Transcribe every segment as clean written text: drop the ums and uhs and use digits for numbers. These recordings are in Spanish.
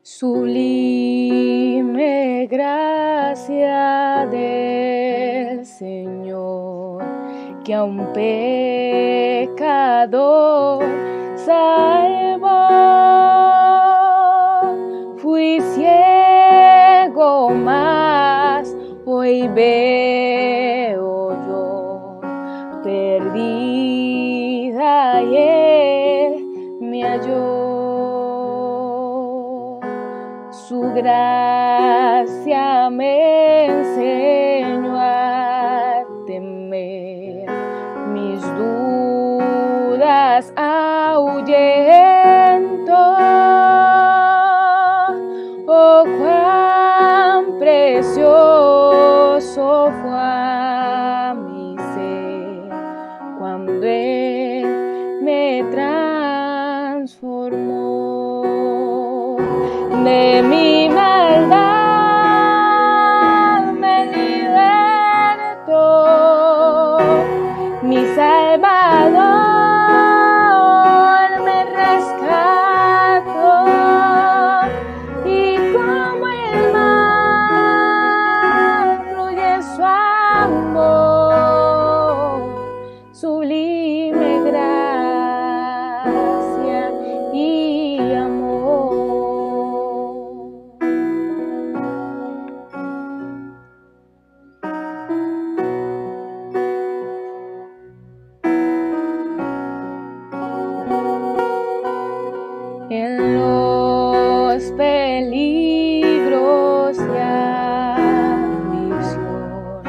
Sublime gracia del Señor, que a un pecador salvó. Fui ciego, mas hoy veo yo, perdida, y Él me halló. Su gracia me enseñó a temer, mis dudas ahuyentó. Oh, cuán precioso fue a mi ser cuando Él me transformó. De mi maldad me libertó, mi Salvador me rescató, y como el mar fluye su amor, sublime gracia y amor. En los peligros y aflicción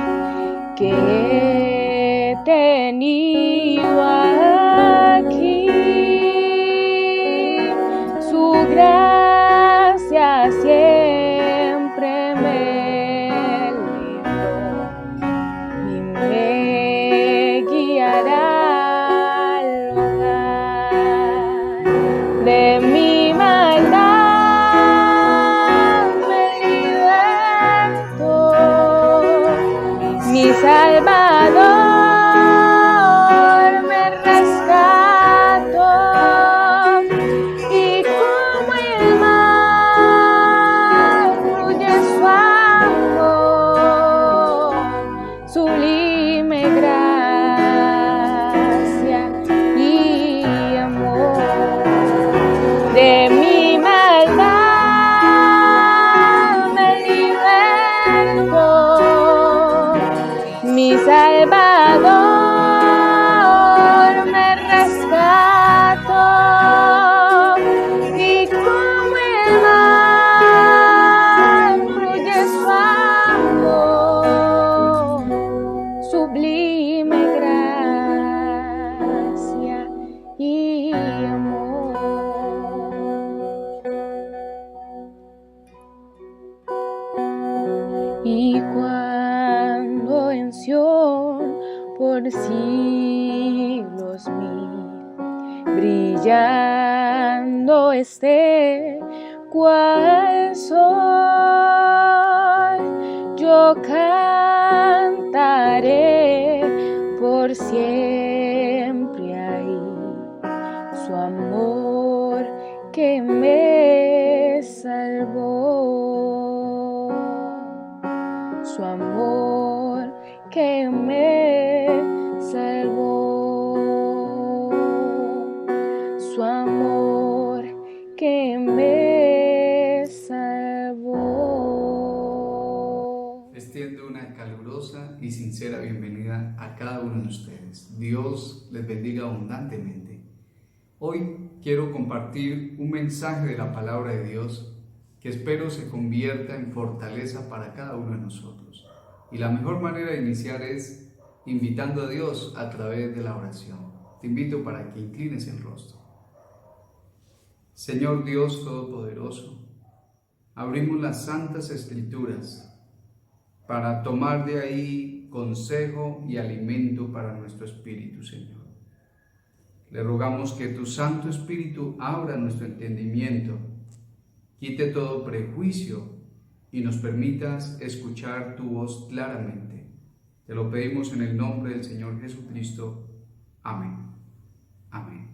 que he tenido aquí, su gracia siempre me libró y me guiará al hogar. De mi maldad me libertó, mi Salvador me rescató, y como el mar fluye su amor, sublime gracia y amor. De mi maldad me libertó, mi Salvador me rescató, y como el mar fluye su amor, sublime gracia y amor. Y cuando en Sión por siglos mil brillando esté cual sol, yo cantaré por siempre ahí su amor que me salvó, su amor que me salvó, su amor que me salvó. Extiendo una calurosa y sincera bienvenida a cada uno de ustedes. Dios les bendiga abundantemente. Hoy quiero compartir un mensaje de la palabra de Dios que espero se convierta en fortaleza para cada uno de nosotros. Y la mejor manera de iniciar es invitando a Dios a través de la oración. Te invito para que inclines el rostro. Señor Dios Todopoderoso, abrimos las Santas Escrituras para tomar de ahí consejo y alimento para nuestro espíritu, Señor. Le rogamos que tu Santo Espíritu abra nuestro entendimiento, quite todo prejuicio y nos permitas escuchar tu voz claramente. Te lo pedimos en el nombre del Señor Jesucristo. Amén. Amén.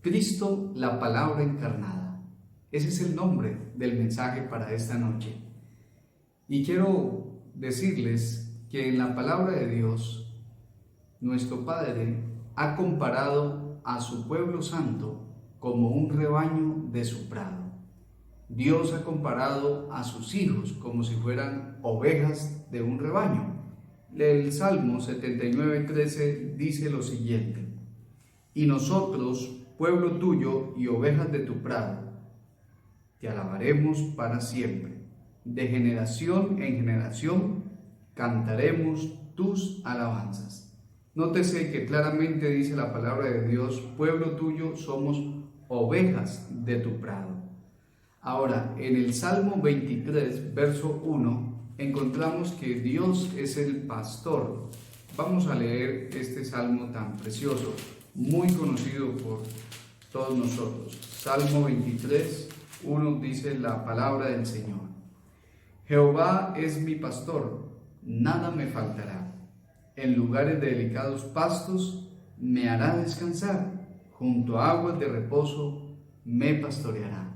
Cristo, la palabra encarnada, Ese es el nombre del mensaje para esta noche. Y quiero decirles que en la palabra de Dios, nuestro Padre ha comparado a su pueblo santo como un rebaño de su prado. Dios ha comparado a sus hijos como si fueran ovejas de un rebaño. El Salmo 79:13 dice lo siguiente: y nosotros, pueblo tuyo y ovejas de tu prado, te alabaremos para siempre. De generación en generación cantaremos tus alabanzas. Nótese que claramente dice la palabra de Dios: pueblo tuyo, somos ovejas de tu prado. Ahora, en el Salmo 23, verso 1, encontramos que Dios es el pastor. Vamos a leer este salmo tan precioso, muy conocido por todos nosotros. Salmo 23, 1 dice la palabra del Señor: Jehová es mi pastor, nada me faltará. En lugares de delicados pastos me hará descansar, junto a aguas de reposo me pastoreará.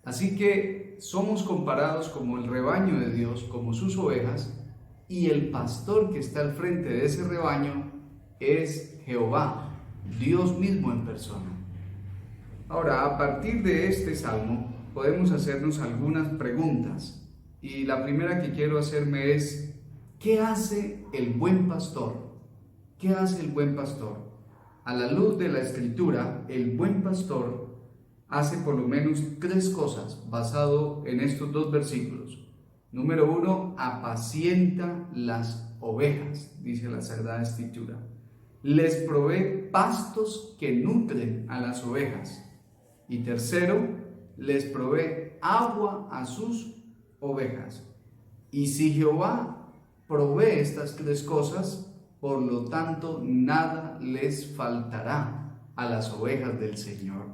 Así que somos comparados como el rebaño de Dios, como sus ovejas, y el pastor que está al frente de ese rebaño es Jehová, Dios mismo en persona. Ahora, a partir de este salmo, podemos hacernos algunas preguntas. Y la primera que quiero hacerme es: ¿qué hace el buen pastor? ¿Qué hace el buen pastor? A la luz de la Escritura, el buen pastor hace por lo menos 3 cosas basado en estos 2 versículos. Número 1, apacienta las ovejas, dice la Sagrada Escritura. Les provee pastos que nutren a las ovejas. Y tercero, les provee agua a sus ovejas. Y si Jehová provee estas 3 cosas, por lo tanto nada les faltará a las ovejas del Señor.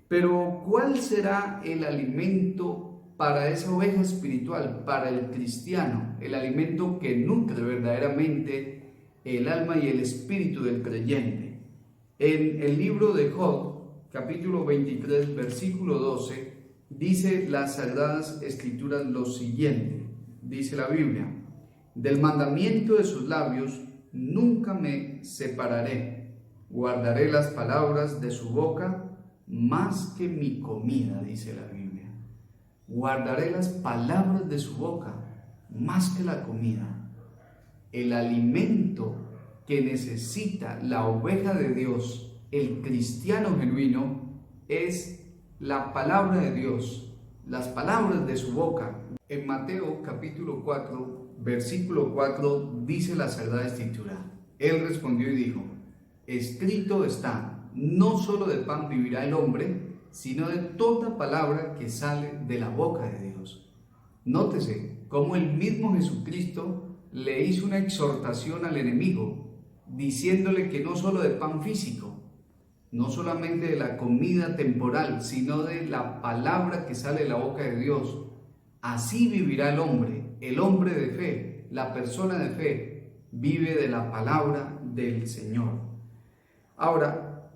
Pero ¿cuál será el alimento para esa oveja espiritual, para el cristiano? El alimento que nutre verdaderamente el alma y el espíritu del creyente. En el libro de Job, capítulo 23, versículo 12, dice las Sagradas Escrituras lo siguiente. Dice la Biblia: del mandamiento de sus labios nunca me separaré, guardaré las palabras de su boca más que mi comida, dice la Biblia. Guardaré las palabras de su boca más que la comida. El alimento que necesita la oveja de Dios, el cristiano genuino, es la palabra de Dios, las palabras de su boca. En Mateo capítulo 4, versículo 4, dice la Sagrada Escritura: Él respondió y dijo: escrito está, no solo de pan vivirá el hombre, sino de toda palabra que sale de la boca de Dios. Nótese cómo el mismo Jesucristo le hizo una exhortación al enemigo, diciéndole que no solo de pan físico, no solamente de la comida temporal, sino de la palabra que sale de la boca de Dios. Así vivirá el hombre de fe, la persona de fe, vive de la palabra del Señor. Ahora,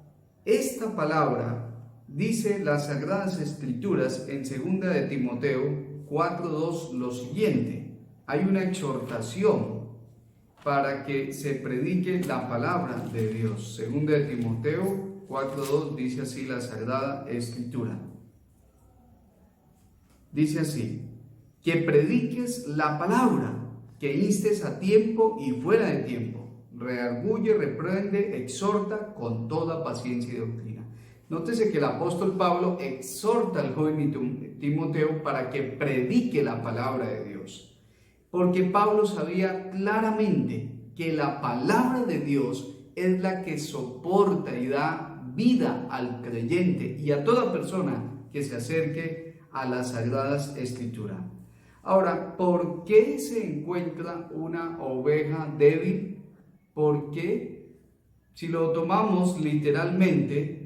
esta palabra dice las Sagradas Escrituras en 2 de Timoteo 4:2 lo siguiente: hay una exhortación para que se predique la palabra de Dios. 2 de Timoteo 4:2 dice así la Sagrada Escritura. Dice así: que prediques la palabra, que instes a tiempo y fuera de tiempo, redarguye, reprende, exhorta con toda paciencia y doctrina. Nótese que el apóstol Pablo exhorta al joven Timoteo para que predique la palabra de Dios, porque Pablo sabía claramente que la palabra de Dios es la que soporta y da vida al creyente y a toda persona que se acerque a las Sagradas Escrituras. Ahora, ¿por qué se encuentra una oveja débil? Porque si lo tomamos literalmente,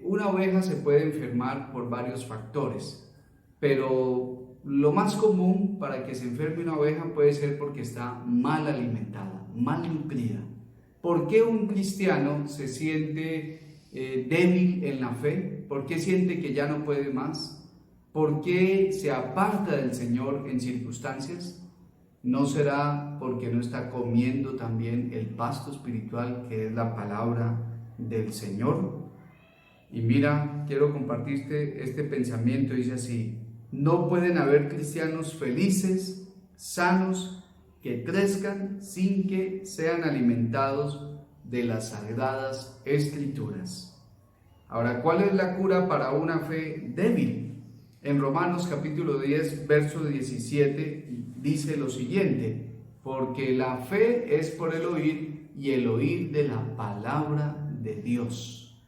una oveja se puede enfermar por varios factores, pero lo más común para que se enferme una oveja puede ser porque está mal alimentada, mal nutrida. ¿Por qué un cristiano se siente débil en la fe? ¿Por qué siente que ya no puede más? ¿Por qué se aparta del Señor en circunstancias? ¿No será porque no está comiendo también el pasto espiritual que es la palabra del Señor? Y mira, quiero compartirte este pensamiento, dice así: no pueden haber cristianos felices, sanos, que crezcan sin que sean alimentados de las sagradas escrituras. Ahora, ¿cuál es la cura para una fe débil? En Romanos capítulo 10, verso 17 dice lo siguiente: porque la fe es por el oír y el oír de la palabra de Dios.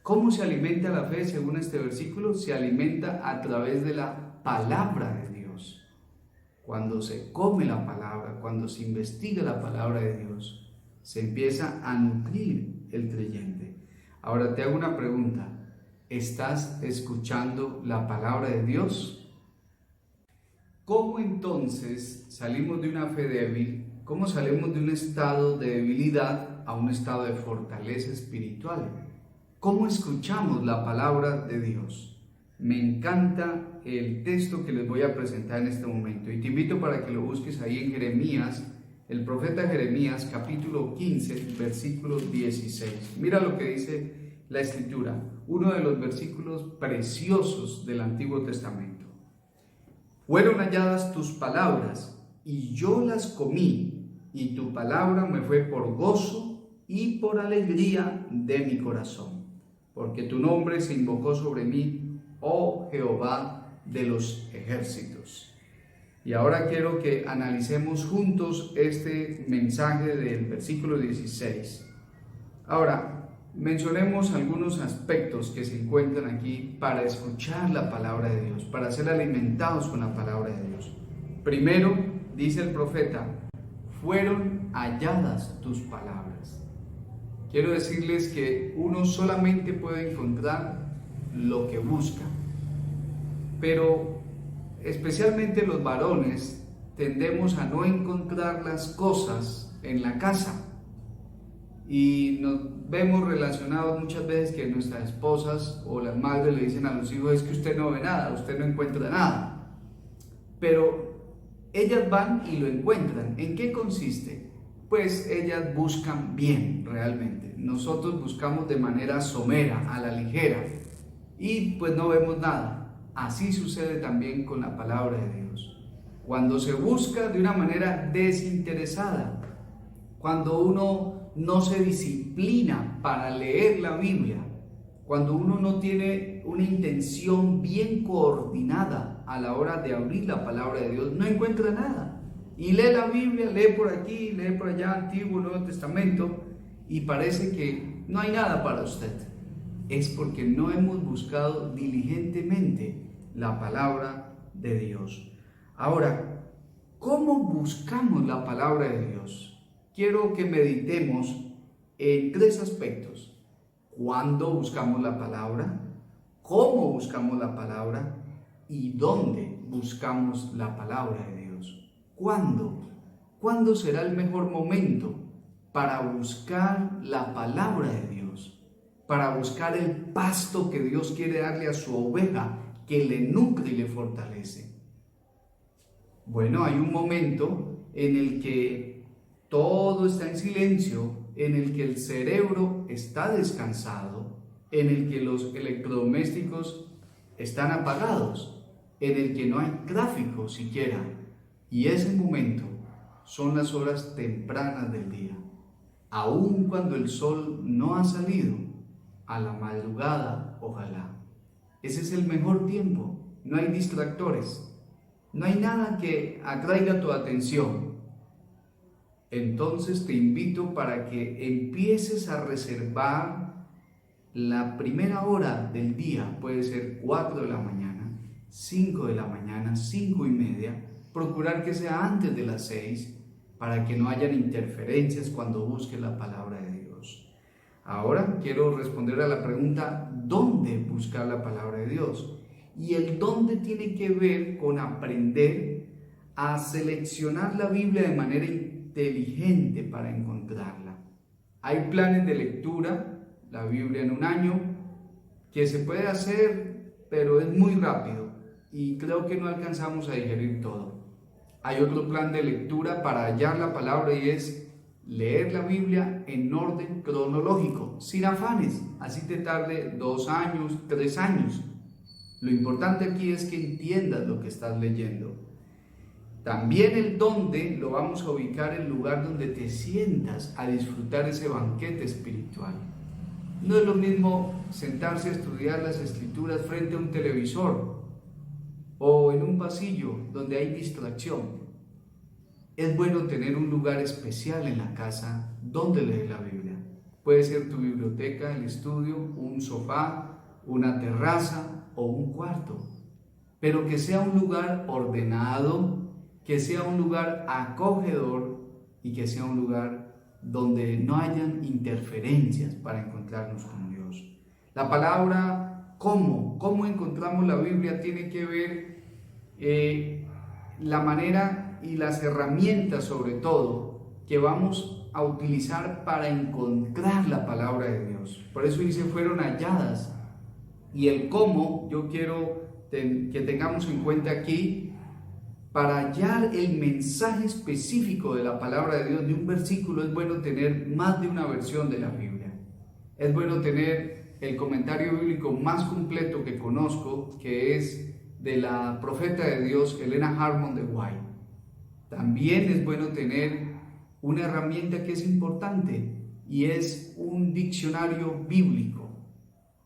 ¿Cómo se alimenta la fe según este versículo? Se alimenta a través de la palabra de Dios. Cuando se come la palabra, cuando se investiga la palabra de Dios, se empieza a nutrir el creyente. Ahora te hago una pregunta: ¿estás escuchando la palabra de Dios? ¿Cómo entonces salimos de una fe débil? ¿Cómo salimos de un estado de debilidad a un estado de fortaleza espiritual? ¿Cómo escuchamos la palabra de Dios? Me encanta el texto que les voy a presentar en este momento y te invito para que lo busques ahí en Jeremías, el profeta Jeremías, capítulo 15, versículo 16. Mira lo que dice la Escritura, uno de los versículos preciosos del Antiguo Testamento. Fueron halladas tus palabras y yo las comí, y tu palabra me fue por gozo y por alegría de mi corazón. Porque tu nombre se invocó sobre mí, oh Jehová de los ejércitos. Y ahora quiero que analicemos juntos este mensaje del versículo 16. Ahora, mencionemos algunos aspectos que se encuentran aquí para escuchar la palabra de Dios, para ser alimentados con la palabra de Dios. Primero, dice el profeta, fueron halladas tus palabras. Quiero decirles que uno solamente puede encontrar lo que busca, pero especialmente los varones tendemos a no encontrar las cosas en la casa y nos vemos relacionados muchas veces que nuestras esposas o las madres le dicen a los hijos: es que usted no ve nada, usted no encuentra nada, pero ellas van y lo encuentran. ¿En qué consiste? Pues ellas buscan bien realmente. Nosotros buscamos de manera somera, a la ligera, y pues no vemos nada. Así sucede también con la palabra de Dios. Cuando se busca de una manera desinteresada, cuando uno no se disciplina para leer la Biblia, cuando uno no tiene una intención bien coordinada a la hora de abrir la palabra de Dios, no encuentra nada. Y lee la Biblia, lee por aquí, lee por allá, Antiguo, Nuevo Testamento, y parece que no hay nada para usted. Es porque no hemos buscado diligentemente la palabra de Dios. Ahora, ¿cómo buscamos la palabra de Dios? Quiero que meditemos en tres aspectos: ¿cuándo buscamos la palabra? ¿Cómo buscamos la palabra? ¿Y dónde buscamos la palabra de Dios? ¿Cuándo? ¿Cuándo será el mejor momento para buscar la palabra de Dios? Para buscar el pasto que Dios quiere darle a su oveja, que le nutre y le fortalece. Bueno, hay un momento en el que todo está en silencio, en el que el cerebro está descansado, en el que los electrodomésticos están apagados, en el que no hay tráfico siquiera. Y ese momento son las horas tempranas del día, aun cuando el sol no ha salido, a la madrugada, ojalá. Ese es el mejor tiempo, no hay distractores, no hay nada que atraiga tu atención. Entonces te invito para que empieces a reservar la primera hora del día, puede ser 4 de la mañana, 5 de la mañana, 5:30, procurar que sea antes de las 6, para que no hayan interferencias cuando busques la palabra de Dios. Ahora quiero responder a la pregunta: ¿dónde buscar la palabra de Dios? Y el dónde tiene que ver con aprender a seleccionar la Biblia de manera inteligente para encontrarla. Hay planes de lectura, la Biblia en un año, que se puede hacer, pero es muy rápido y creo que no alcanzamos a digerir todo. Hay otro plan de lectura para hallar la palabra y es leer la Biblia en orden cronológico, sin afanes, así te tarde 2 años, 3 años. Lo importante aquí es que entiendas lo que estás leyendo. También el dónde lo vamos a ubicar en el lugar donde te sientas a disfrutar ese banquete espiritual. No es lo mismo sentarse a estudiar las Escrituras frente a un televisor o en un pasillo donde hay distracción. Es bueno tener un lugar especial en la casa donde leer la Biblia. Puede ser tu biblioteca, el estudio, un sofá, una terraza o un cuarto, pero que sea un lugar ordenado, que sea un lugar acogedor y que sea un lugar donde no hayan interferencias para encontrarnos con Dios. La palabra cómo encontramos la Biblia tiene que ver la manera y las herramientas sobre todo que vamos a utilizar para encontrar la palabra de Dios. Por eso dice fueron halladas. Y el cómo yo quiero que tengamos en cuenta aquí, para hallar el mensaje específico de la palabra de Dios, de un versículo, es bueno tener más de una versión de la Biblia. Es bueno tener el comentario bíblico más completo que conozco, que es de la profeta de Dios, Helena Harmon de White. También es bueno tener una herramienta que es importante y es un diccionario bíblico.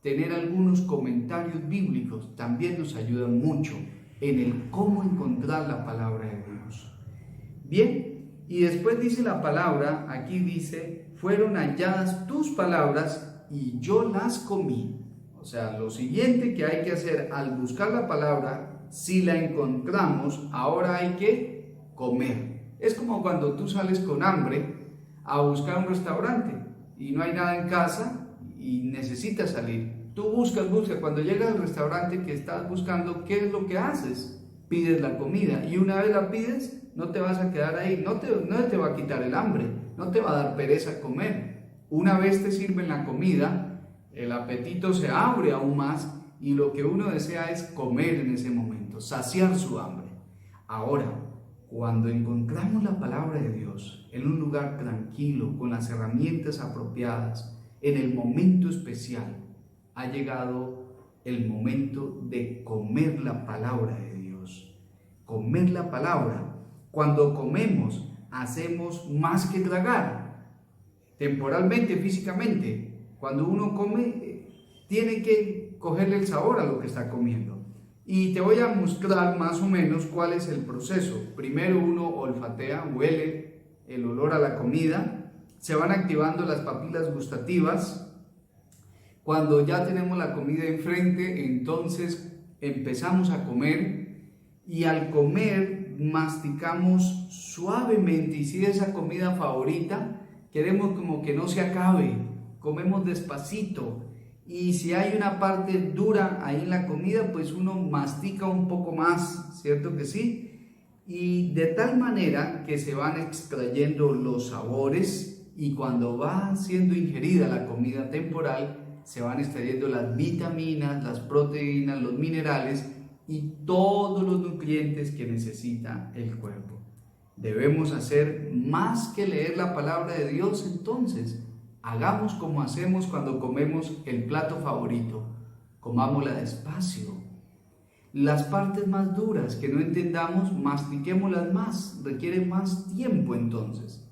Tener algunos comentarios bíblicos también nos ayuda mucho en el cómo encontrar la palabra de Dios. Bien, y después dice la palabra, aquí dice, fueron halladas tus palabras y yo las comí. O sea, lo siguiente que hay que hacer al buscar la palabra, si la encontramos, ahora hay que comer. Es como cuando tú sales con hambre a buscar un restaurante y no hay nada en casa y necesitas salir. Tú buscas, cuando llegas al restaurante que estás buscando, ¿qué es lo que haces? Pides la comida y una vez la pides, no te vas a quedar ahí, no te va a quitar el hambre, no te va a dar pereza comer. Una vez te sirven la comida, el apetito se abre aún más y lo que uno desea es comer en ese momento, saciar su hambre. Ahora, cuando encontramos la palabra de Dios en un lugar tranquilo, con las herramientas apropiadas, en el momento especial, ha llegado el momento de comer la palabra de Dios. Comer la palabra. Cuando comemos, hacemos más que tragar. Temporalmente, físicamente. Cuando uno come, tiene que cogerle el sabor a lo que está comiendo. Y te voy a mostrar más o menos cuál es el proceso. Primero uno olfatea, huele el olor a la comida. Se van activando las papilas gustativas. Cuando ya tenemos la comida enfrente, entonces empezamos a comer y al comer masticamos suavemente y si es esa comida favorita, queremos como que no se acabe, comemos despacito y si hay una parte dura ahí en la comida, pues uno mastica un poco más, ¿cierto que sí? Y de tal manera que se van extrayendo los sabores y cuando va siendo ingerida la comida temporal, se van extrayendo las vitaminas, las proteínas, los minerales y todos los nutrientes que necesita el cuerpo. Debemos hacer más que leer la palabra de Dios, entonces hagamos como hacemos cuando comemos el plato favorito, comámosla despacio. Las partes más duras que no entendamos, mastiquémoslas más, requiere más tiempo entonces.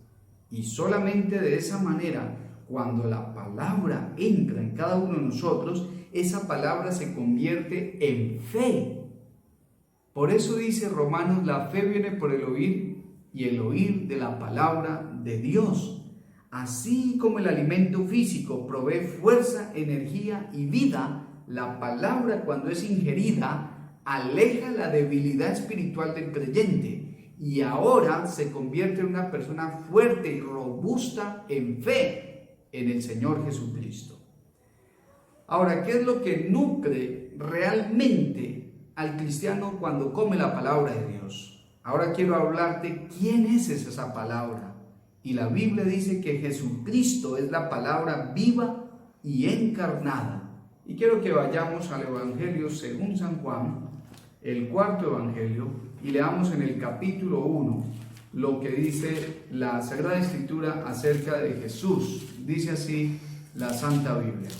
Y solamente de esa manera, cuando la palabra entra en cada uno de nosotros, esa palabra se convierte en fe. Por eso dice Romanos, la fe viene por el oír y el oír de la palabra de Dios. Así como el alimento físico provee fuerza, energía y vida, la palabra cuando es ingerida aleja la debilidad espiritual del creyente y ahora se convierte en una persona fuerte y robusta en fe en el Señor Jesucristo. Ahora, ¿qué es lo que nutre realmente al cristiano cuando come la palabra de Dios? Ahora quiero hablarte quién es esa palabra. Y la Biblia dice que Jesucristo es la palabra viva y encarnada. Y quiero que vayamos al Evangelio según San Juan, el cuarto Evangelio, y leamos en el capítulo 1 lo que dice la Sagrada Escritura acerca de Jesús. Dice así la Santa Biblia.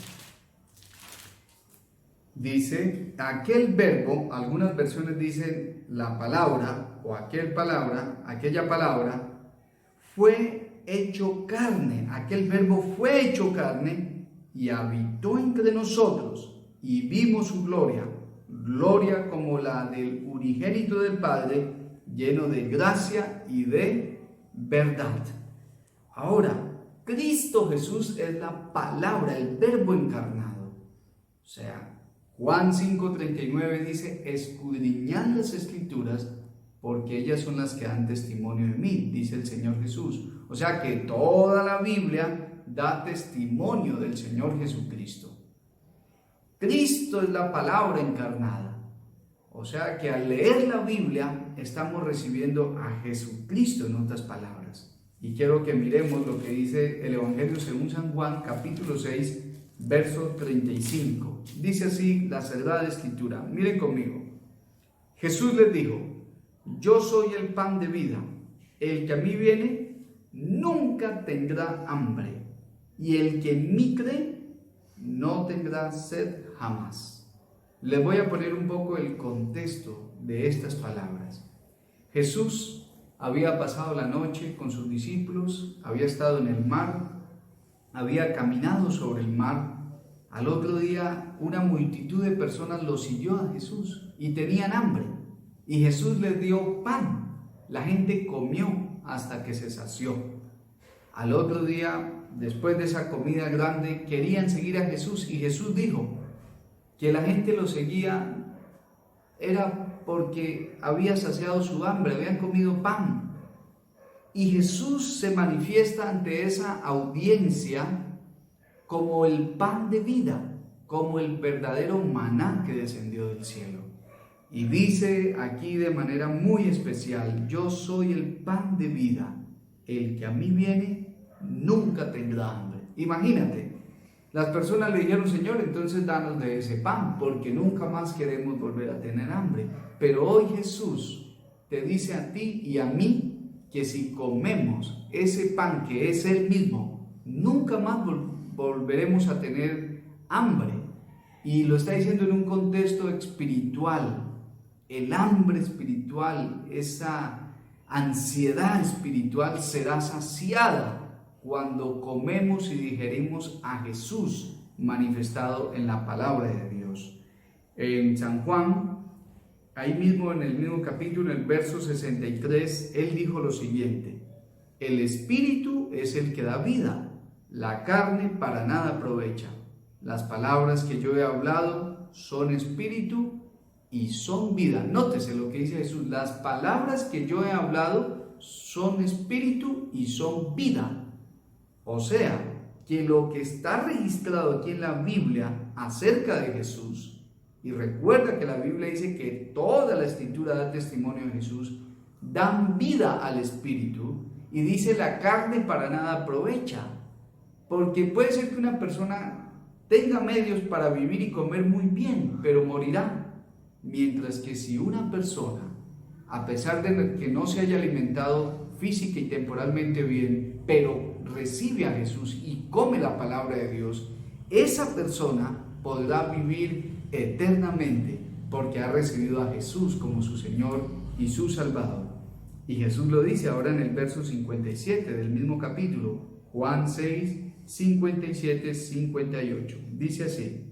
Dice, aquel verbo, algunas versiones dicen la palabra o aquella palabra, fue hecho carne. Aquel verbo fue hecho carne y habitó entre nosotros y vimos su gloria, gloria como la del unigénito del Padre, lleno de gracia y de verdad. Ahora, Cristo Jesús es la palabra, el verbo encarnado. O sea, Juan 5:39 dice, escudriñad las Escrituras, porque ellas son las que dan testimonio de mí, dice el Señor Jesús. O sea que toda la Biblia da testimonio del Señor Jesucristo. Cristo es la palabra encarnada. O sea que al leer la Biblia estamos recibiendo a Jesucristo en otras palabras. Y quiero que miremos lo que dice el Evangelio según San Juan, capítulo 6, verso 35. Dice así la Sagrada Escritura. Miren conmigo. Jesús les dijo, yo soy el pan de vida. El que a mí viene nunca tendrá hambre. Y el que en mí cree no tendrá sed jamás. Les voy a poner un poco el contexto de estas palabras. Jesús había pasado la noche con sus discípulos, había estado en el mar, había caminado sobre el mar. Al otro día una multitud de personas lo siguió a Jesús y tenían hambre. Y Jesús les dio pan. La gente comió hasta que se sació. Al otro día, después de esa comida grande, querían seguir a Jesús y Jesús dijo que la gente lo seguía era porque había saciado su hambre, habían comido pan. Y Jesús se manifiesta ante esa audiencia como el pan de vida, como el verdadero maná que descendió del cielo. Y dice aquí de manera muy especial, yo soy el pan de vida, el que a mí viene nunca tendrá hambre. Imagínate, las personas le dijeron, Señor, entonces danos de ese pan, porque nunca más queremos volver a tener hambre. Pero hoy Jesús te dice a ti y a mí que si comemos ese pan que es Él mismo, nunca más volveremos a tener hambre. Y lo está diciendo en un contexto espiritual. El hambre espiritual, esa ansiedad espiritual será saciada cuando comemos y digerimos a Jesús manifestado en la palabra de Dios. En San Juan, ahí mismo en el mismo capítulo, en el verso 63, Él dijo lo siguiente: el Espíritu es el que da vida, la carne para nada aprovecha. Las palabras que yo he hablado son espíritu y son vida. Nótese lo que dice Jesús, las palabras que yo he hablado son espíritu y son vida. O sea, que lo que está registrado aquí en la Biblia acerca de Jesús, y recuerda que la Biblia dice que toda la Escritura da testimonio de Jesús, dan vida al espíritu, y dice la carne para nada aprovecha, porque puede ser que una persona tenga medios para vivir y comer muy bien, pero morirá, mientras que si una persona, a pesar de que no se haya alimentado física y temporalmente bien, pero recibe a Jesús y come la palabra de Dios, esa persona podrá vivir eternamente porque ha recibido a Jesús como su Señor y su Salvador. Y Jesús lo dice ahora en el verso 57 del mismo capítulo, Juan 6, 57, 58. Dice así: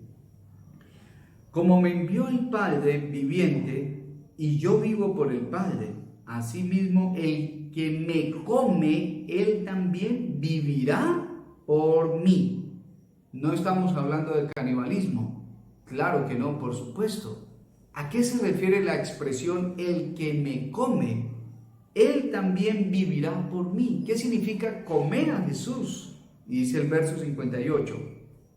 como me envió el Padre viviente y yo vivo por el Padre, asimismo el que me come, él también vivirá por mí. No estamos hablando de canibalismo, claro que no, por supuesto. ¿A qué se refiere la expresión el que me come, él también vivirá por mí? ¿Qué significa comer a Jesús? Y dice el verso 58,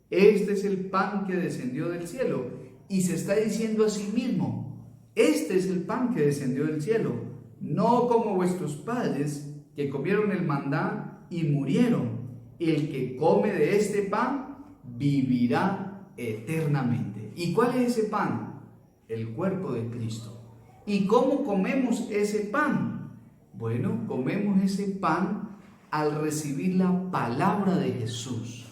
este es el pan que descendió del cielo. Y se está diciendo a sí mismo, este es el pan que descendió del cielo. No como vuestros padres que comieron el maná y murieron. El que come de este pan vivirá eternamente. ¿Y cuál es ese pan? El cuerpo de Cristo. ¿Y cómo comemos ese pan? Bueno, comemos ese pan al recibir la palabra de Jesús.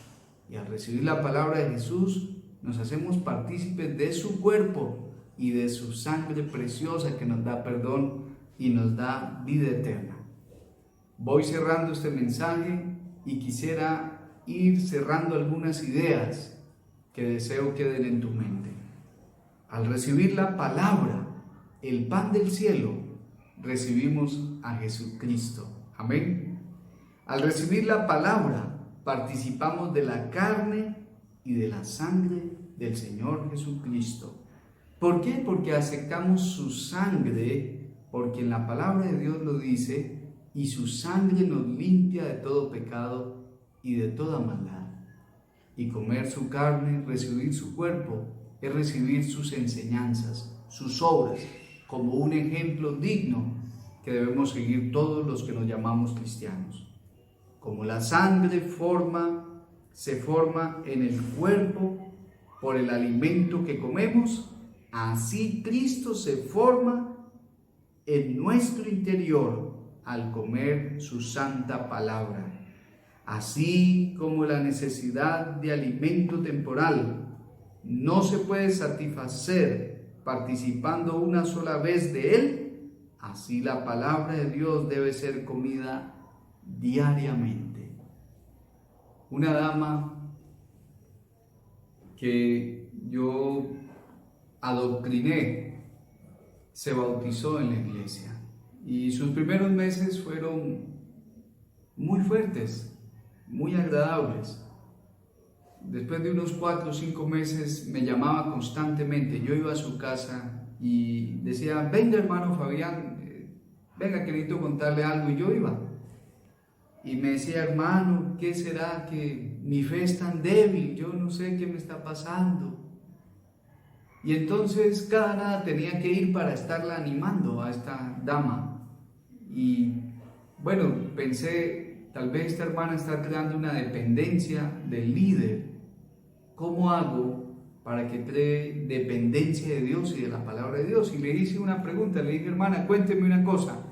Y al recibir la palabra de Jesús, nos hacemos partícipes de su cuerpo y de su sangre preciosa que nos da perdón y nos da vida eterna. Voy cerrando este mensaje y quisiera ir cerrando algunas ideas que deseo queden en tu mente. Al recibir la palabra, el pan del cielo, recibimos a Jesucristo. Amén. Al recibir la palabra, participamos de la carne y de la sangre del Señor Jesucristo. ¿Por qué? Porque aceptamos su sangre, porque en la palabra de Dios lo dice, y su sangre nos limpia de todo pecado y de toda maldad. Y comer su carne, recibir su cuerpo, es recibir sus enseñanzas, sus obras, como un ejemplo digno que debemos seguir todos los que nos llamamos cristianos. Como la sangre se forma en el cuerpo por el alimento que comemos, así Cristo se forma en nuestro interior al comer su santa palabra. Así como la necesidad de alimento temporal no se puede satisfacer participando una sola vez de él, así la palabra de Dios debe ser comida diariamente. Una dama que yo adoctriné se bautizó en la iglesia y sus primeros meses fueron muy fuertes, muy agradables. Después de unos 4 o 5 meses me llamaba constantemente. Yo iba a su casa y decía: venga hermano Fabián, venga que necesito contarle algo. Y yo iba y me decía: hermano, ¿qué será que mi fe es tan débil? Yo no sé qué me está pasando. Y entonces cada nada tenía que ir para estarla animando a esta dama. Y bueno, pensé, tal vez esta hermana está creando una dependencia del líder. ¿Cómo hago para que cree dependencia de Dios y de la palabra de Dios? Y le hice una pregunta, le dije: hermana, cuénteme una cosa,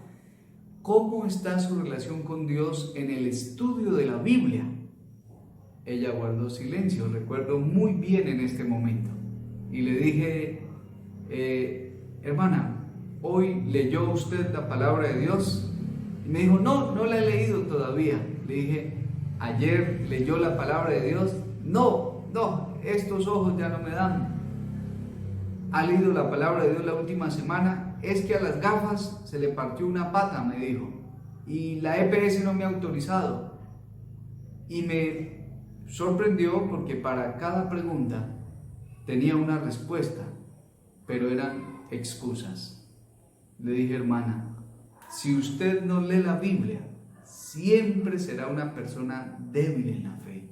¿cómo está su relación con Dios en el estudio de la Biblia? Ella guardó silencio, recuerdo muy bien en este momento. Y le dije: hermana, ¿hoy leyó usted la palabra de Dios? Y me dijo: no la he leído todavía. Le dije: ¿ayer leyó la palabra de Dios? No, estos ojos ya no me dan. ¿Ha leído la palabra de Dios la última semana? Es que a las gafas se le partió una pata, me dijo, y la EPS no me ha autorizado. Y me sorprendió porque para cada pregunta tenía una respuesta, pero eran excusas. Le dije: hermana, si usted no lee la Biblia, siempre será una persona débil en la fe.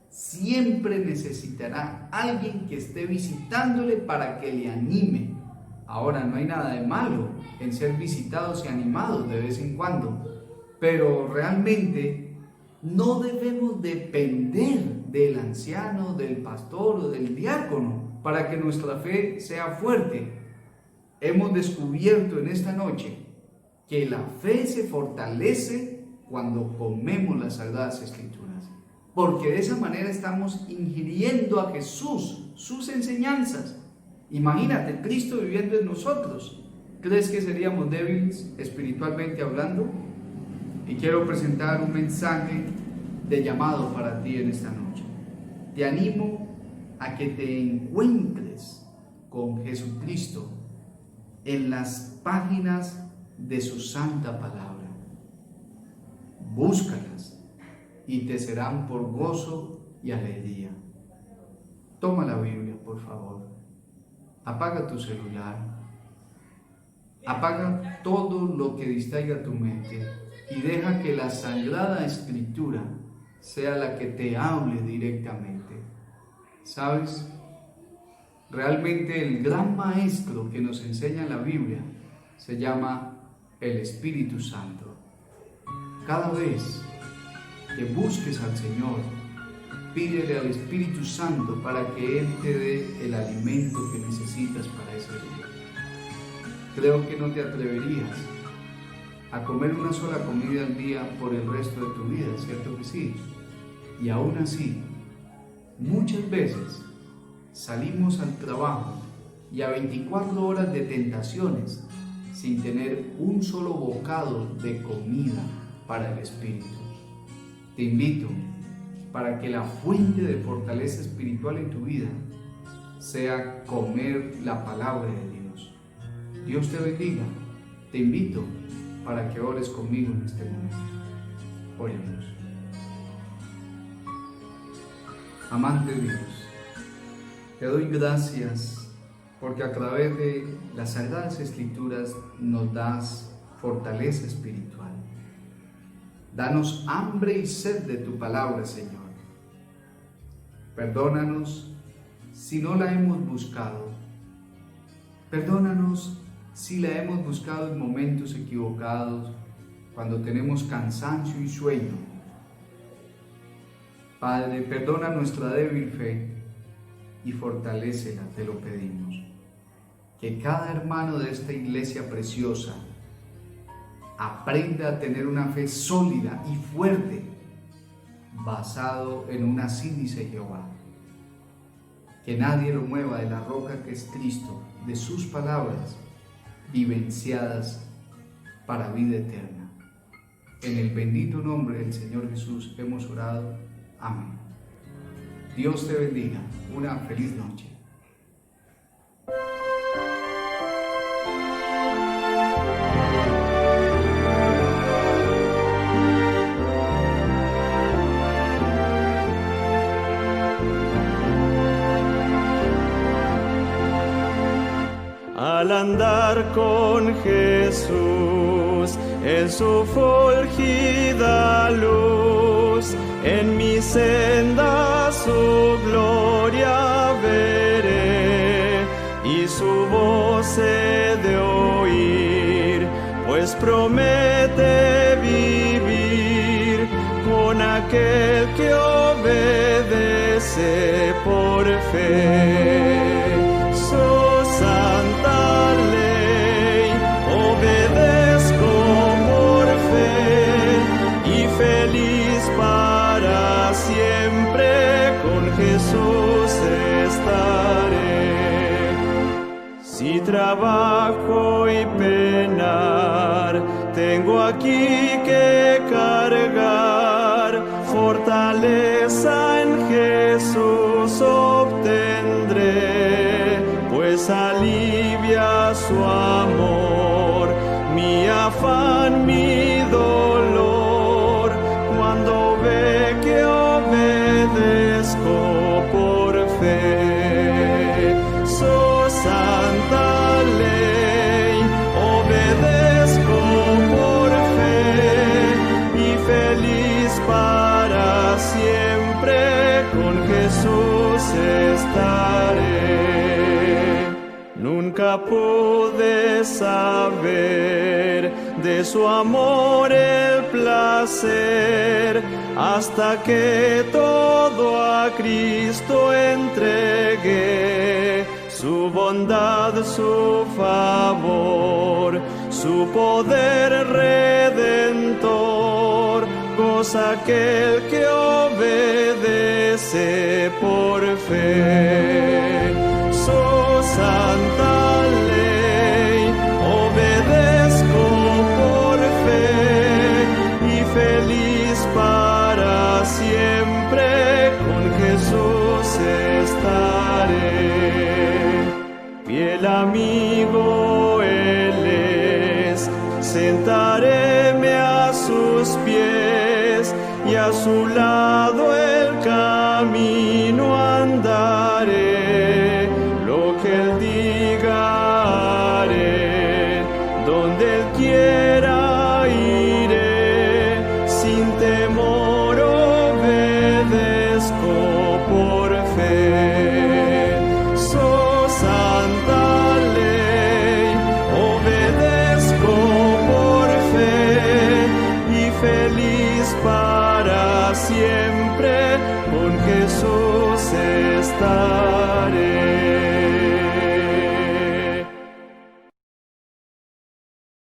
Siempre necesitará alguien que esté visitándole para que le anime. Ahora, no hay nada de malo en ser visitados y animados de vez en cuando, pero realmente no debemos depender del anciano, del pastor o del diácono para que nuestra fe sea fuerte. Hemos descubierto en esta noche que la fe se fortalece cuando comemos las Sagradas Escrituras, porque de esa manera estamos ingiriendo a Jesús, sus enseñanzas. Imagínate, Cristo viviendo en nosotros. ¿Crees que seríamos débiles espiritualmente hablando? Y quiero presentar un mensaje de llamado para ti en esta noche. Te animo a que te encuentres con Jesucristo en las páginas de su santa palabra. Búscalas y te serán por gozo y alegría. Toma la Biblia, por favor. Apaga tu celular. Apaga todo lo que distraiga tu mente y deja que la Sagrada Escritura sea la que te hable directamente. ¿Sabes? Realmente el gran maestro que nos enseña la Biblia se llama el Espíritu Santo. Cada vez que busques al Señor, pídele al Espíritu Santo para que Él te dé el alimento que necesitas para ese día. Creo que no te atreverías a comer una sola comida al día por el resto de tu vida, ¿cierto que sí? Y aún así, muchas veces salimos al trabajo y a 24 horas de tentaciones sin tener un solo bocado de comida para el espíritu. Te invito para que la fuente de fortaleza espiritual en tu vida sea comer la palabra de Dios. Dios te bendiga. Te invito para que ores conmigo en este momento. Oremos. Amante Dios, te doy gracias porque a través de las Sagradas Escrituras nos das fortaleza espiritual. Danos hambre y sed de tu palabra, Señor. Perdónanos si no la hemos buscado. Perdónanos si la hemos buscado en momentos equivocados, cuando tenemos cansancio y sueño. Padre, perdona nuestra débil fe y fortalécela, te lo pedimos. Que cada hermano de esta iglesia preciosa aprenda a tener una fe sólida y fuerte, basado en una así dice Jehová. Que nadie lo mueva de la roca que es Cristo, de sus palabras vivenciadas para vida eterna. En el bendito nombre del Señor Jesús hemos orado. Amén. Dios te bendiga. Una feliz noche. Al andar con Jesús en su fulgida luz, en mi senda su gloria veré y su voz he de oír, pues promete vivir con aquel que obedece por fe. Santa ley, obedezco por fe y feliz para siempre con Jesús estaré. Si trabajo y penar, tengo aquí que cargar, fortaleza en Jesús obtendré, pues alivia su amor, mi afán, mi dolor, cuando ve que obedezco por fe. So santa ley, obedezco por fe y feliz para siempre con Jesús estaré. Nunca pude saber de su amor el placer, hasta que todo a Cristo entregué, su bondad, su favor, su poder redentor, goza aquel que obedece por fe. So santa ley, obedezco por fe y feliz para siempre con Jesús estaré. Fiel amigo Él es, sentaréme a sus pies y a su lado el camino andaré. Lo que Él diga haré, donde Él quiera iré, sin temor obedezco por fe. So santa ley, obedezco por fe y feliz para siempre con Jesús está.